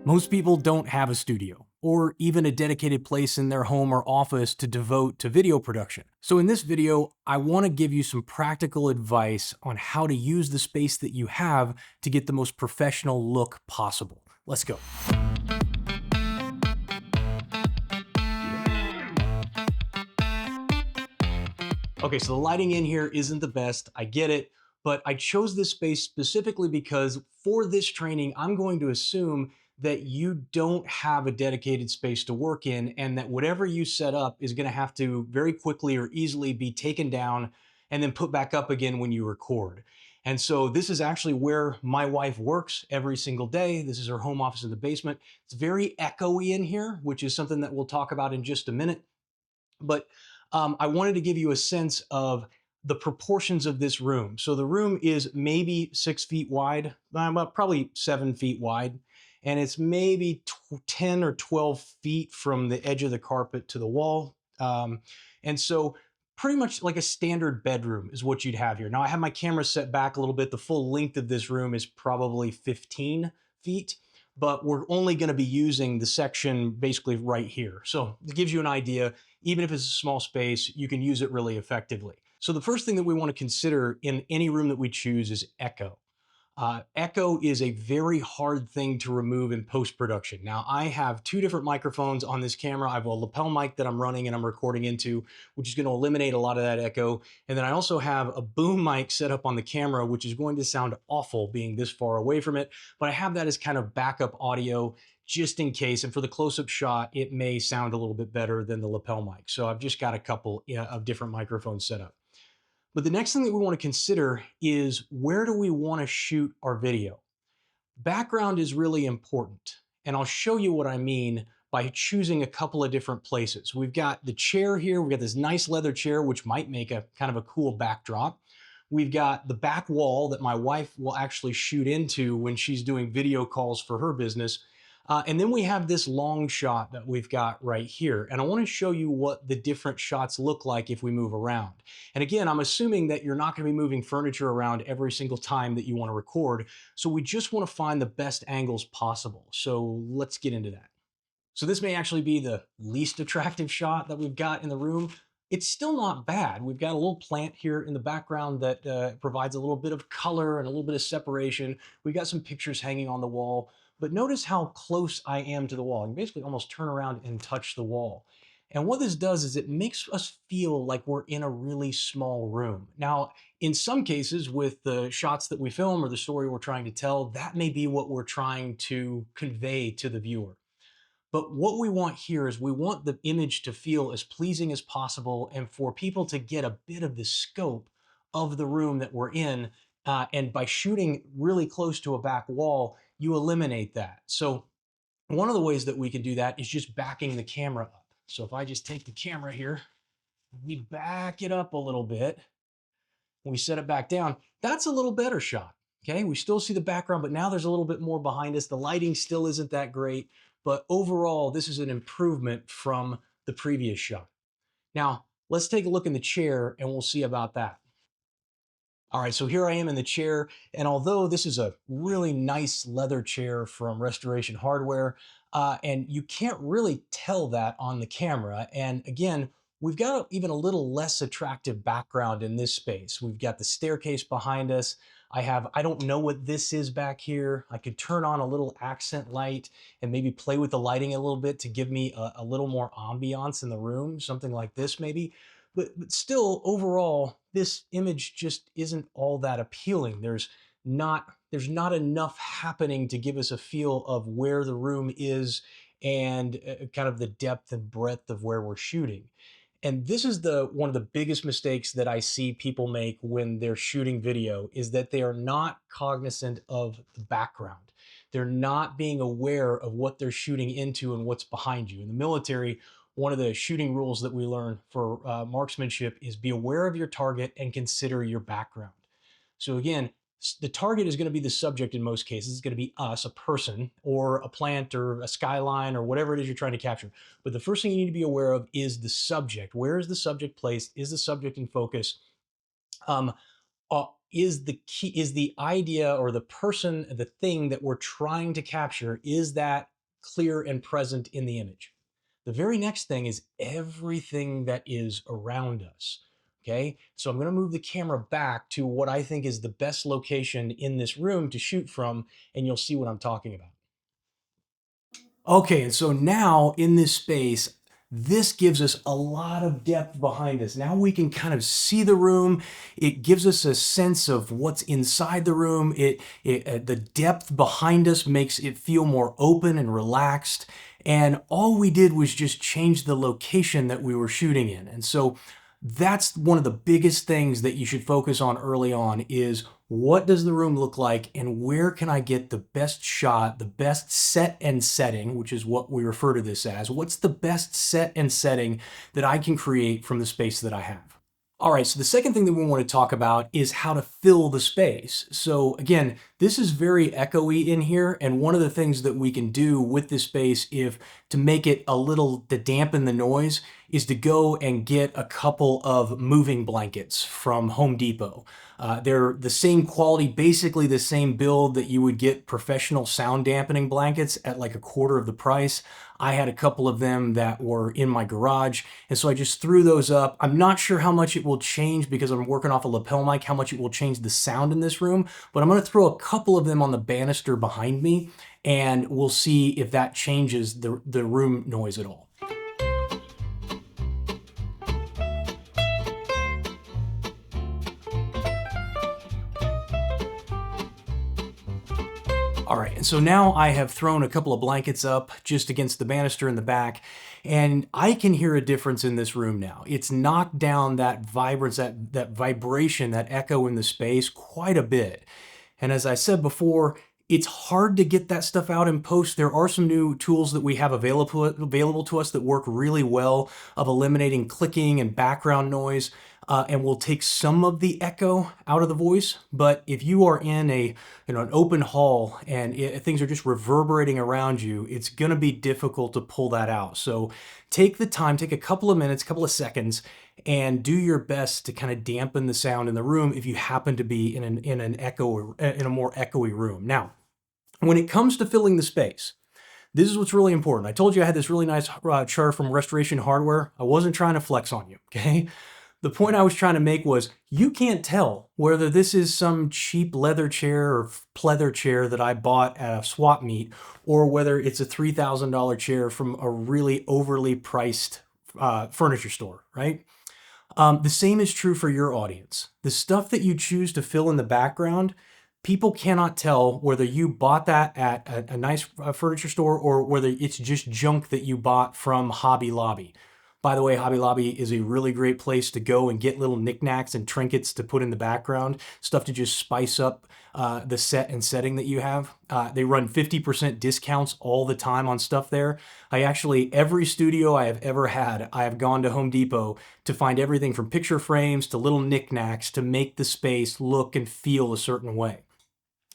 Most people don't have a studio, or even a dedicated place in their home or office to devote to video production. So in this video, I want to give you some practical advice on how to use the space that you have to get the most professional look possible. Let's go. Okay, so the lighting in here isn't the best, I get it, but I chose this space specifically because for this training, I'm going to assume that you don't have a dedicated space to work in and that whatever you set up is gonna have to very quickly or easily be taken down and then put back up again when you record. And so this is actually where my wife works every single day. This is her home office in the basement. It's very echoey in here, which is something that we'll talk about in just a minute. But I wanted to give you a sense of the proportions of this room. So the room is maybe 6 feet wide, probably 7 feet wide, and it's maybe 10 or 12 feet from the edge of the carpet to the wall. And so pretty much like a standard bedroom is what you'd have here. Now I have my camera set back a little bit. The full length of this room is probably 15 feet, but we're only going to be using the section basically right here. So it gives you an idea. Even if it's a small space, you can use it really effectively. So the first thing that we want to consider in any room that we choose is echo. Echo is a very hard thing to remove in post-production. Now, I have two different microphones on this camera. I have a lapel mic that I'm running and I'm recording into, which is going to eliminate a lot of that echo. And then I also have a boom mic set up on the camera, which is going to sound awful being this far away from it. But I have that as kind of backup audio just in case. And for the close-up shot, it may sound a little bit better than the lapel mic. So I've just got a couple of different microphones set up. But the next thing that we want to consider is where do we want to shoot our video? Background is really important, and I'll show you what I mean by choosing a couple of different places. We've got the chair here, we've got this nice leather chair, which might make a kind of a cool backdrop. We've got the back wall that my wife will actually shoot into when she's doing video calls for her business. And then we have this long shot that we've got right here. And I want to show you what the different shots look like if we move around. And again, I'm assuming that you're not going to be moving furniture around every single time that you want to record. So we just want to find the best angles possible. So let's get into that. So this may actually be the least attractive shot that we've got in the room. It's still not bad. We've got a little plant here in the background that provides a little bit of color and a little bit of separation. We've got some pictures hanging on the wall. But notice how close I am to the wall. I can basically almost turn around and touch the wall. And what this does is it makes us feel like we're in a really small room. Now, in some cases with the shots that we film or the story we're trying to tell, that may be what we're trying to convey to the viewer. But what we want here is we want the image to feel as pleasing as possible and for people to get a bit of the scope of the room that we're in. And by shooting really close to a back wall, you eliminate that. So one of the ways that we can do that is just backing the camera up. So if I just take the camera here, we back it up a little bit, we set it back down, that's a little better shot. Okay, we still see the background, but now there's a little bit more behind us. The lighting still isn't that great, but overall, this is an improvement from the previous shot. Now, let's take a look in the chair and we'll see about that. All right, so here I am in the chair, and although this is a really nice leather chair from Restoration Hardware, and you can't really tell that on the camera, and again, we've got even a little less attractive background in this space. We've got the staircase behind us. I don't know what this is back here. I could turn on a little accent light and maybe play with the lighting a little bit to give me a little more ambiance in the room, something like this maybe. But still, overall, this image just isn't all that appealing. There's not enough happening to give us a feel of where the room is and kind of the depth and breadth of where we're shooting. And this is one of the biggest mistakes that I see people make when they're shooting video is that they are not cognizant of the background. They're not being aware of what they're shooting into and what's behind you. In the military, one of the shooting rules that we learn for marksmanship is be aware of your target and consider your background. So again, the target is going to be the subject in most cases. It's going to be us, a person, or a plant, or a skyline, or whatever it is you're trying to capture. But the first thing you need to be aware of is the subject. Where is the subject placed? Is the subject in focus? Is the idea or the person, the thing that we're trying to capture, is that clear and present in the image. The very next thing is everything that is around us. Okay, so I'm going to move the camera back to what I think is the best location in this room to shoot from, and you'll see what I'm talking about. Okay, and so now in this space, this gives us a lot of depth behind us. Now we can kind of see the room. It gives us a sense of what's inside the room. The depth behind us makes it feel more open and relaxed. And all we did was just change the location that we were shooting in. And so that's one of the biggest things that you should focus on early on is what does the room look like and where can I get the best shot, the best set and setting, which is what we refer to this as. What's the best set and setting that I can create from the space that I have? All right, so the second thing that we want to talk about is how to fill the space. So again, this is very echoey in here, and one of the things that we can do with this space if to make it a little, to dampen the noise, is to go and get a couple of moving blankets from Home Depot. They're the same quality, basically the same build that you would get professional sound dampening blankets at like a quarter of the price. I had a couple of them that were in my garage, and so I just threw those up. I'm not sure how much it will change because I'm working off a lapel mic, how much it will change the sound in this room, but I'm going to throw a couple of them on the banister behind me, and we'll see if that changes the room noise at all. All right, and so now I have thrown a couple of blankets up just against the banister in the back, and I can hear a difference in this room now. It's knocked down that vibrance, that vibration, that echo in the space quite a bit. And as I said before, it's hard to get that stuff out in post. There are some new tools that we have available to us that work really well of eliminating clicking and background noise, and will take some of the echo out of the voice. But if you are in an open hall and things are just reverberating around you, it's going to be difficult to pull that out. So take the time, take a couple of minutes, couple of seconds, and do your best to kind of dampen the sound in the room if you happen to be in a more echoey room. Now, when it comes to filling the space, this is what's really important. I told you I had this really nice chart from Restoration Hardware. I wasn't trying to flex on you, okay? The point I was trying to make was you can't tell whether this is some cheap leather chair or pleather chair that I bought at a swap meet or whether it's a $3,000 chair from a really overly priced furniture store, right? The same is true for your audience. The stuff that you choose to fill in the background, people cannot tell whether you bought that at a nice furniture store or whether it's just junk that you bought from Hobby Lobby. By the way, Hobby Lobby is a really great place to go and get little knickknacks and trinkets to put in the background, stuff to just spice up the set and setting that you have. They run 50% discounts all the time on stuff there. Every studio I have ever had, I have gone to Home Depot to find everything from picture frames to little knickknacks to make the space look and feel a certain way.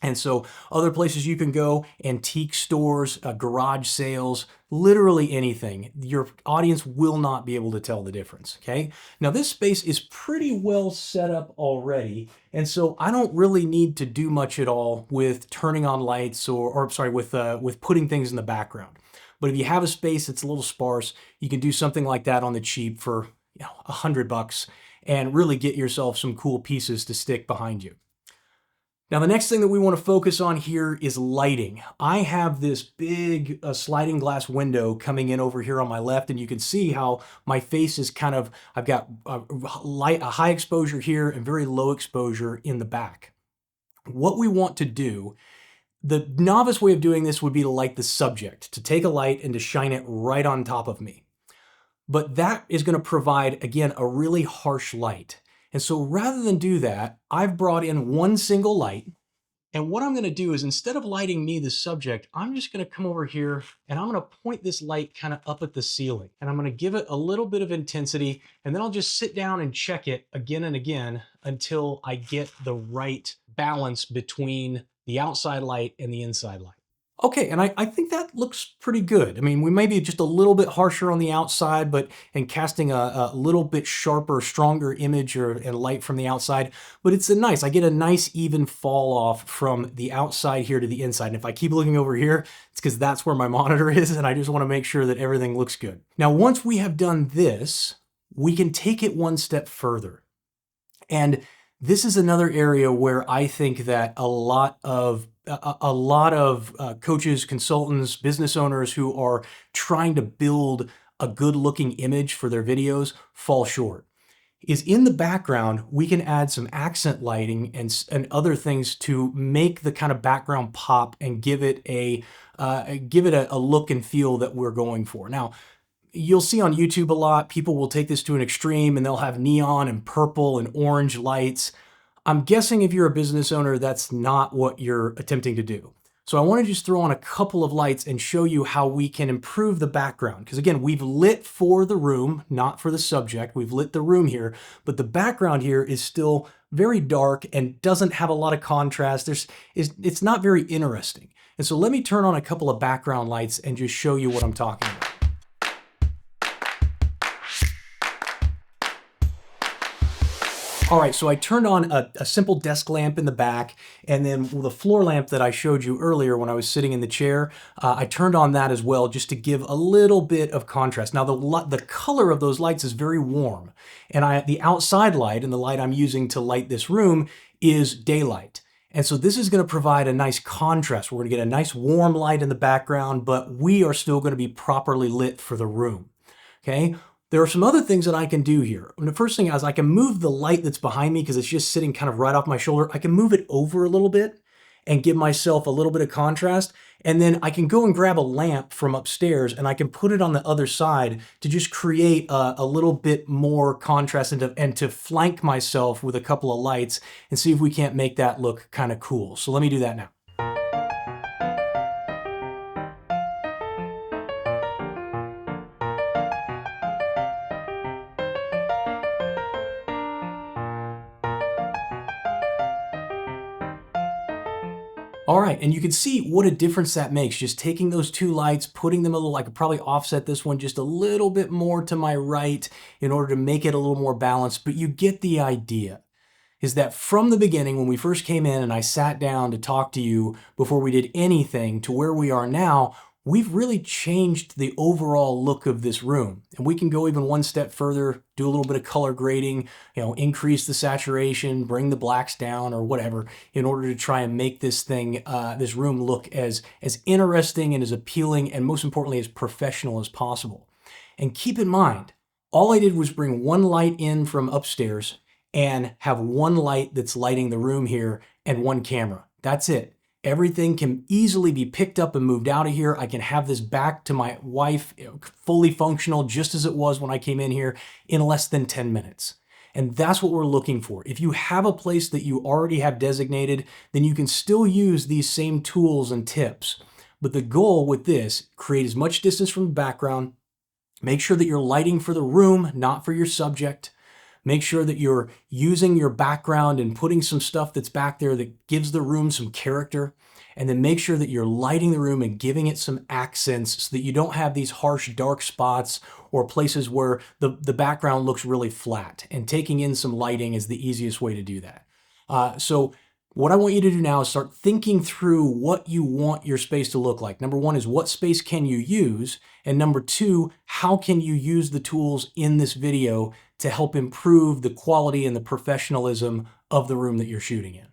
And so other places you can go, antique stores, garage sales, literally anything. Your audience will not be able to tell the difference, okay? Now this space is pretty well set up already, and so I don't really need to do much at all with turning on lights with putting things in the background. But if you have a space that's a little sparse, you can do something like that on the cheap for $100 and really get yourself some cool pieces to stick behind you. Now, the next thing that we want to focus on here is lighting. I have this big sliding glass window coming in over here on my left, and you can see how my face is I've got a high exposure here and very low exposure in the back. What we want to do, the novice way of doing this would be to light the subject, to take a light and to shine it right on top of me. But that is going to provide, again, a really harsh light. And so rather than do that, I've brought in one single light. And what I'm going to do is instead of lighting me, the subject, I'm just going to come over here and I'm going to point this light kind of up at the ceiling. And I'm going to give it a little bit of intensity. And then I'll just sit down and check it again and again until I get the right balance between the outside light and the inside light. Okay, and I think that looks pretty good. I mean, we may be just a little bit harsher on the outside, but and casting a little bit sharper, stronger image or and light from the outside. But it's a nice. I get a nice even fall off from the outside here to the inside. And if I keep looking over here, it's because that's where my monitor is, and I just want to make sure that everything looks good. Now, once we have done this, we can take it one step further. And this is another area where I think that a lot of coaches, consultants, business owners who are trying to build a good looking image for their videos fall short. Is in the background, we can add some accent lighting and other things to make the kind of background pop and give it a look and feel that we're going for. Now, you'll see on YouTube a lot, people will take this to an extreme and they'll have neon and purple and orange lights. I'm guessing if you're a business owner, that's not what you're attempting to do. So I want to just throw on a couple of lights and show you how we can improve the background. Because again, we've lit for the room, not for the subject. We've lit the room here, but the background here is still very dark and doesn't have a lot of contrast. It's not very interesting. And so let me turn on a couple of background lights and just show you what I'm talking about. All right, so I turned on a simple desk lamp in the back, and then the floor lamp that I showed you earlier when I was sitting in the chair, I turned on that as well just to give a little bit of contrast. Now, the color of those lights is very warm, and the outside light and the light I'm using to light this room is daylight. And so this is going to provide a nice contrast. We're going to get a nice warm light in the background, but we are still going to be properly lit for the room, okay? There are some other things that I can do here. And the first thing is I can move the light that's behind me because it's just sitting kind of right off my shoulder. I can move it over a little bit and give myself a little bit of contrast. And then I can go and grab a lamp from upstairs and I can put it on the other side to just create a little bit more contrast and to flank myself with a couple of lights and see if we can't make that look kind of cool. So let me do that now. All right, and you can see what a difference that makes. Just taking those two lights, putting them a little, I could probably offset this one just a little bit more to my right in order to make it a little more balanced, but you get the idea. Is that from the beginning, when we first came in and I sat down to talk to you before we did anything to where we are now, we've really changed the overall look of this room. And we can go even one step further, do a little bit of color grading, increase the saturation, bring the blacks down or whatever in order to try and make this thing, this room look as interesting and as appealing and most importantly, as professional as possible. And keep in mind, all I did was bring one light in from upstairs and have one light that's lighting the room here and one camera. That's it. Everything can easily be picked up and moved out of here. I can have this back to my wife fully functional just as it was when I came in here in less than 10 minutes. And that's what we're looking for. If you have a place that you already have designated, then you can still use these same tools and tips. But the goal with this, create as much distance from the background, make sure that you're lighting for the room, not for your subject. Make sure that you're using your background and putting some stuff that's back there that gives the room some character. And then make sure that you're lighting the room and giving it some accents so that you don't have these harsh dark spots or places where the background looks really flat. And taking in some lighting is the easiest way to do that. So what I want you to do now is start thinking through what you want your space to look like. Number one is what space can you use? And number two, how can you use the tools in this video to help improve the quality and the professionalism of the room that you're shooting in?